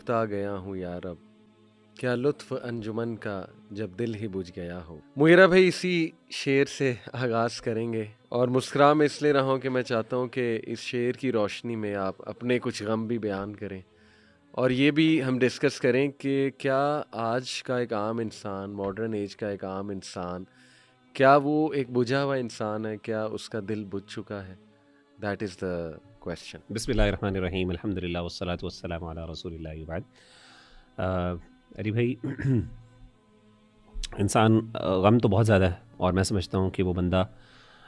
سوکھتا گیا ہوں یار اب، کیا لطف انجمن کا جب دل ہی بجھ گیا ہو. مغیرہ بھائی اسی شعر سے آغاز کریں گے، اور مسکرا میں اس لیے رہا ہوں کہ میں چاہتا ہوں کہ اس شعر کی روشنی میں آپ اپنے کچھ غم بھی بیان کریں، اور یہ بھی ہم ڈسکس کریں کہ کیا آج کا ایک عام انسان، ماڈرن ایج کا ایک عام انسان، کیا وہ ایک بجھا ہوا انسان ہے، کیا اس کا دل بجھ چکا ہے؟ That is the question. بسم اللہ الرحمن الرحیم، الحمد للہ والصلاۃ والسلام علی رسول اللہ وبعد. علی بھائی، انسان غم تو بہت زیادہ ہے، اور میں سمجھتا ہوں کہ وہ بندہ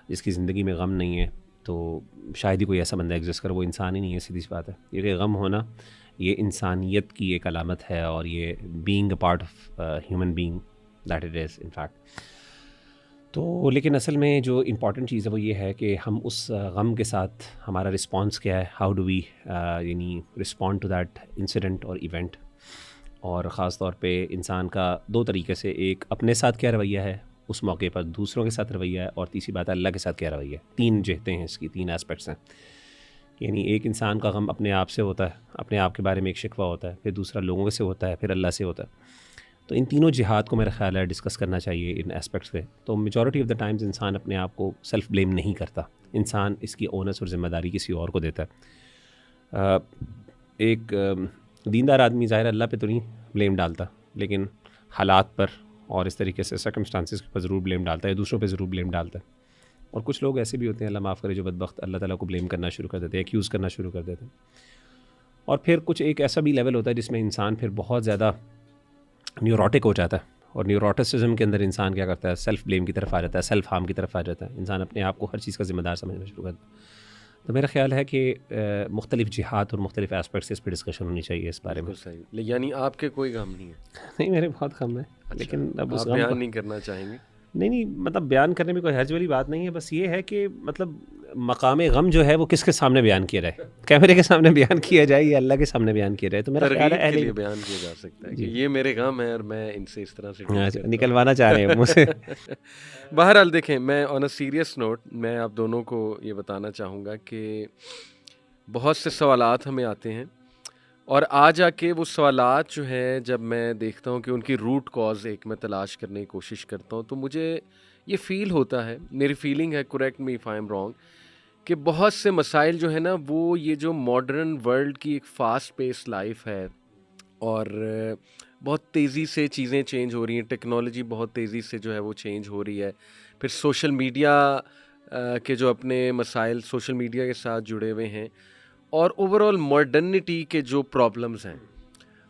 جس کی زندگی میں غم نہیں ہے تو شاید ہی کوئی ایسا بندہ ایگزسٹ کرے، وہ انسان ہی نہیں ہے. سیدھی سی بات ہے، یہ کہ غم ہونا یہ انسانیت کی ایک علامت ہے، اور یہ being a part of human being that it is in fact. تو لیکن اصل میں جو امپورٹنٹ چیز ہے وہ یہ ہے کہ ہم اس غم کے ساتھ ہمارا رسپانس کیا ہے، ہاؤ ڈو وی یعنی رسپونڈ ٹو دیٹ انسیڈنٹ اور ایونٹ. اور خاص طور پہ انسان کا دو طریقے سے، ایک اپنے ساتھ کیا رویہ ہے اس موقع پر، دوسروں کے ساتھ رویہ ہے، اور تیسری بات ہے اللہ کے ساتھ کیا رویہ ہے. تین جہتیں ہیں اس کی، تین اسپیکٹس ہیں. یعنی ایک انسان کا غم اپنے آپ سے ہوتا ہے، اپنے آپ کے بارے میں ایک شکوہ ہوتا ہے، پھر دوسرا لوگوں سے ہوتا ہے، پھر اللہ سے ہوتا ہے. تو ان تینوں جہات کو میرا خیال ہے ڈسکس کرنا چاہیے ان اسپیکٹس پہ. تو میجورٹی آف دا ٹائمز انسان اپنے آپ کو سیلف بلیم نہیں کرتا، انسان اس کی اونس اور ذمہ داری کسی اور کو دیتا ہے. ایک دیندار آدمی ظاہر اللہ پہ تو نہیں بلیم ڈالتا، لیکن حالات پر اور اس طریقے سے سرکمسٹانسز پر ضرور بلیم ڈالتا ہے، دوسروں پہ ضرور بلیم ڈالتا ہے. اور کچھ لوگ ایسے بھی ہوتے ہیں، اللہ معاف کرے، جو بدبخت اللہ تعالیٰ کو بلیم کرنا شروع کر دیتے ہیں، ایکیوز کرنا شروع کر دیتے ہیں. اور پھر کچھ ایک ایسا بھی لیول ہوتا ہے جس میں انسان پھر بہت زیادہ نیوروٹک ہو جاتا ہے، اور نیوروٹسزم کے اندر انسان کیا کرتا ہے، سیلف بلیم کی طرف آ جاتا ہے، سیلف ہارم کی طرف آ جاتا ہے. انسان اپنے آپ کو ہر چیز کا ذمہ دار سمجھنا شروع کرتا ہے. تو میرا خیال ہے کہ مختلف جہات اور مختلف اسپیکٹس اس پہ ڈسکشن ہونی چاہیے اس بارے میں. صحیح. یعنی آپ کے کوئی غم نہیں ہے؟ نہیں، میرے بہت غم ہے، لیکن اب اس آپ غم بیان نہیں کرنا چاہیں گے؟ نہیں، مطلب بیان کرنے میں کوئی حرج والی بات نہیں ہے. بس یہ ہے کہ مطلب مقام غم جو ہے وہ کس کے سامنے بیان کیا جائے، کیمرے کے سامنے بیان کیا جائے یا اللہ کے سامنے بیان کیا جائے. تو میرا خیال ہے ترغیب کے لیے بیان کیا جا سکتا ہے کہ یہ میرے غم ہے اور میں ان سے اس طرح سے نکلوانا چاہ رہے ہیں مجھ سے. بہرحال دیکھیں، میں آن اے سیریس نوٹ میں آپ دونوں کو یہ بتانا چاہوں گا کہ بہت سے سوالات ہمیں آتے ہیں، اور آ جا کے وہ سوالات جو ہیں جب میں دیکھتا ہوں کہ ان کی روٹ کاز ایک میں تلاش کرنے کی کوشش کرتا ہوں، تو مجھے یہ فیل ہوتا ہے، میری فیلنگ ہے، correct me if I am wrong, کہ بہت سے مسائل جو ہے نا وہ یہ جو ماڈرن ورلڈ کی ایک فاسٹ پیس لائف ہے، اور بہت تیزی سے چیزیں چینج ہو رہی ہیں، ٹیکنالوجی بہت تیزی سے جو ہے وہ چینج ہو رہی ہے، پھر سوشل میڈیا کے جو اپنے مسائل سوشل میڈیا کے ساتھ جڑے ہوئے ہیں، اور اوور آل ماڈرنٹی کے جو پرابلمز ہیں.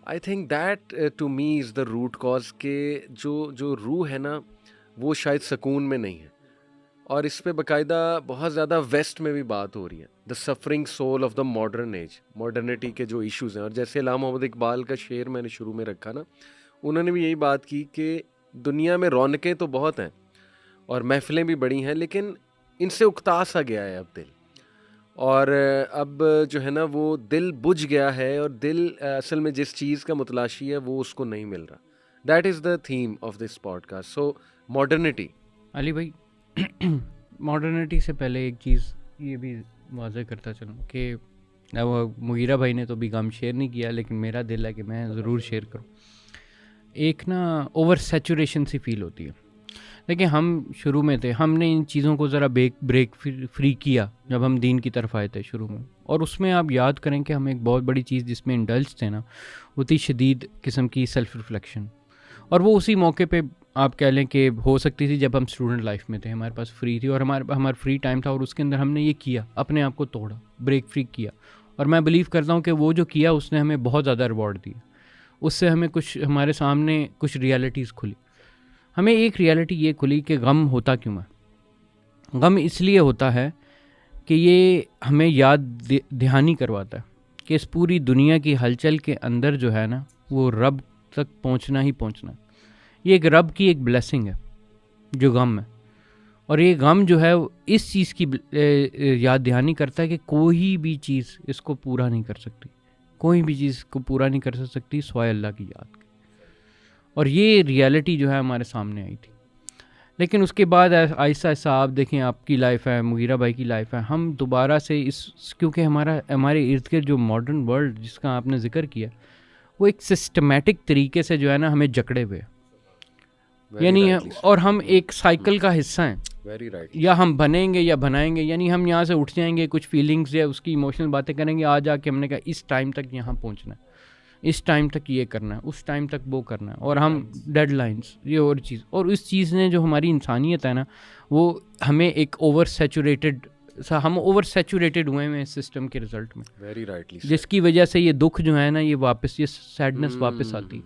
I think that to me is the root cause, کہ جو روح ہے نا وہ شاید سکون میں نہیں ہے. اور اس پہ باقاعدہ بہت زیادہ ویسٹ میں بھی بات ہو رہی ہے، the suffering soul of the modern age, modernity کے جو ایشوز ہیں. اور جیسے علامہ محمد اقبال کا شعر میں نے شروع میں رکھا نا، انہوں نے بھی یہی بات کی کہ دنیا میں رونقیں تو بہت ہیں اور محفلیں بھی بڑی ہیں، لیکن ان سے اکتا سا گیا ہے اب دل، اور اب جو ہے نا وہ دل بجھ گیا ہے، اور دل اصل میں جس چیز کا متلاشی ہے وہ اس کو نہیں مل رہا. That is the theme of this podcast. So modernity. Ali بھائی، ماڈرنٹی سے پہلے ایک چیز یہ بھی واضح کرتا چلوں کہ مغیرہ بھائی نے تو بھی غم شیئر نہیں کیا، لیکن میرا دل ہے کہ میں ضرور شیئر کروں. ایک نا اوور سیچوریشن سی فیل ہوتی ہے. دیکھیں، ہم شروع میں تھے، ہم نے ان چیزوں کو ذرا بریک فری کیا جب ہم دین کی طرف آئے تھے شروع میں. اور اس میں آپ یاد کریں کہ ہم ایک بہت بڑی چیز جس میں انڈلج تھے نا، وہ تھی شدید قسم کی سیلف ریفلیکشن. اور وہ اسی موقع پہ آپ کہہ لیں کہ ہو سکتی تھی جب ہم اسٹوڈنٹ لائف میں تھے، ہمارے پاس فری تھی اور ہمارا فری ٹائم تھا، اور اس کے اندر ہم نے یہ کیا، اپنے آپ کو توڑا، بریک فری کیا. اور میں بلیو کرتا ہوں کہ وہ جو کیا اس نے ہمیں بہت زیادہ ریوارڈ دیا. اس سے ہمیں کچھ، ہمارے سامنے کچھ ریالٹیز کھلی. ہمیں ایک ریالٹی یہ کھلی کہ غم ہوتا کیوں ہے. غم اس لیے ہوتا ہے کہ یہ ہمیں یاد دہانی کرواتا ہے کہ اس پوری دنیا کی ہلچل کے اندر جو ہے نا وہ رب تک پہنچنا ہی پہنچنا ہے. یہ ایک رب کی ایک بلیسنگ ہے جو غم ہے. اور یہ غم جو ہے اس چیز کی یاد دہانی کرتا ہے کہ کوئی بھی چیز اس کو پورا نہیں کر سکتی، کوئی بھی چیز کو پورا نہیں کر سکتی سوائے اللہ کی یاد کے. اور یہ ریالٹی جو ہے ہمارے سامنے آئی تھی. لیکن اس کے بعد آہستہ آہستہ آپ دیکھیں، آپ کی لائف ہے، مغیرہ بھائی کی لائف ہے، ہم دوبارہ سے کیونکہ ہمارے ارد گرد جو ماڈرن ورلڈ جس کا آپ نے ذکر کیا، وہ ایک سسٹمیٹک طریقے سے جو ہے نا ہمیں جکڑے ہوئے، یعنی اور ہم ایک سائیکل کا حصہ ہیں. یا ہم بنیں گے یا بنائیں گے، یعنی ہم یہاں سے اٹھ جائیں گے، کچھ فیلنگز یا اس کی ایموشنل باتیں کریں گے، آج آ کے ہم نے کہا اس ٹائم تک یہاں پہنچنا ہے، اس ٹائم تک یہ کرنا ہے، اس ٹائم تک وہ کرنا ہے، اور ہم ڈیڈ لائنس یہ اور چیز، اور اس چیز نے جو ہماری انسانیت ہے نا وہ ہمیں ایک ہم اوور سیچوریٹڈ ہوئے ہیں اس سسٹم کے رزلٹ میں، جس کی وجہ سے یہ دکھ جو ہے نا یہ واپس، یہ سیڈنس واپس آتی.